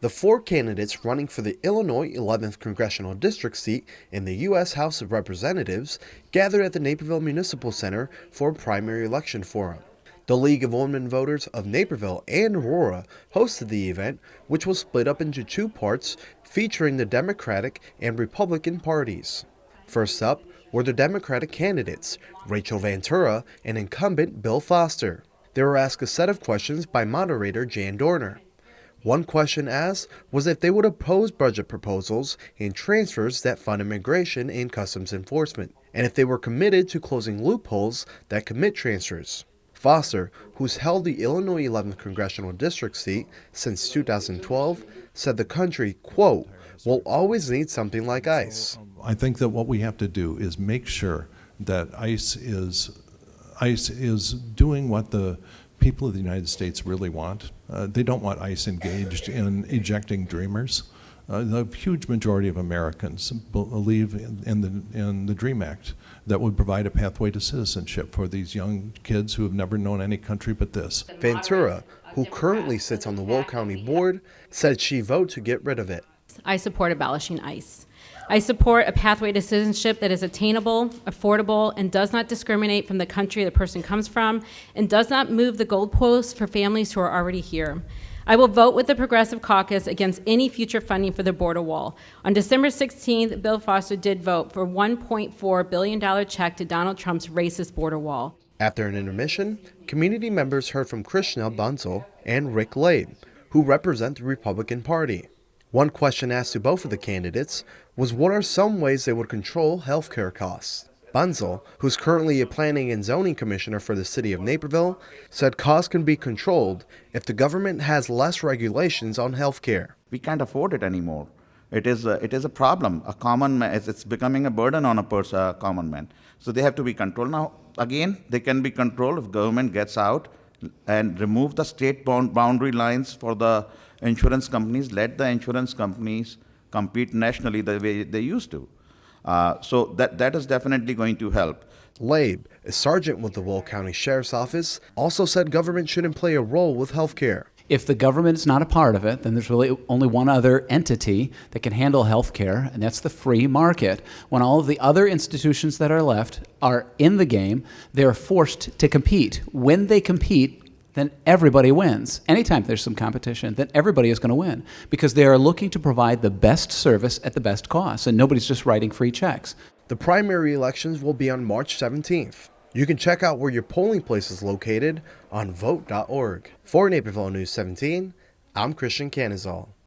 The four candidates running for the Illinois 11th Congressional District seat in the U.S. House of Representatives gathered at the Naperville Municipal Center for a primary election forum. The League of Women Voters of Naperville and Aurora hosted the event, which was split up into two parts featuring the Democratic and Republican parties. First up were the Democratic candidates, Rachel Ventura and incumbent Bill Foster. They were asked a set of questions by Moderator Jan Dorner. One question asked was if they would oppose budget proposals and transfers that fund immigration and customs enforcement, and if they were committed to closing loopholes that commit transfers. Foster, who's held the Illinois 11th Congressional District seat since 2012, said the country, quote, will always need something like ICE. I think that what we have to do is make sure that ICE is doing what the people of the United States really want. They don't want ICE engaged in ejecting dreamers. The huge majority of Americans believe in the DREAM Act that would provide a pathway to citizenship for these young kids who have never known any country but this. Ventura, who currently sits on the Will County Board, said she voted to get rid of it. I support abolishing ICE. I support a pathway to citizenship that is attainable, affordable, and does not discriminate from the country the person comes from, and does not move the goalposts for families who are already here. I will vote with the Progressive Caucus against any future funding for the border wall. On December 16th, Bill Foster did vote for a $1.4 billion check to Donald Trump's racist border wall. After an intermission, community members heard from KRISHNA BANSAL and LAIB, who represent the Republican Party. One question asked to both of the candidates was what are some ways they would control health care costs. BANSAL, who's currently a planning and zoning commissioner for the city of Naperville, said costs can be controlled if the government has less regulations on health care. We can't afford it anymore. It is a problem. It's becoming a burden on a common man. So they have to be controlled. Now, again, they can be controlled if government gets out and remove the state boundary lines for the insurance companies. Let the insurance companies compete nationally the way they used to. So that is definitely going to help. LAIB, a sergeant with the Will County Sheriff's Office, also said government shouldn't play a role with health care. If the government is not a part of it, then there's really only one other entity that can handle health care, and that's the free market. When all of the other institutions that are left are in the game, they're forced to compete. When they compete, then everybody wins. Anytime there's some competition, then everybody is going to win because they are looking to provide the best service at the best cost, and nobody's just writing free checks. The primary elections will be on March 17th. You can check out where your polling place is located on vote.org. For Naperville News 17, I'm Christian Canizal.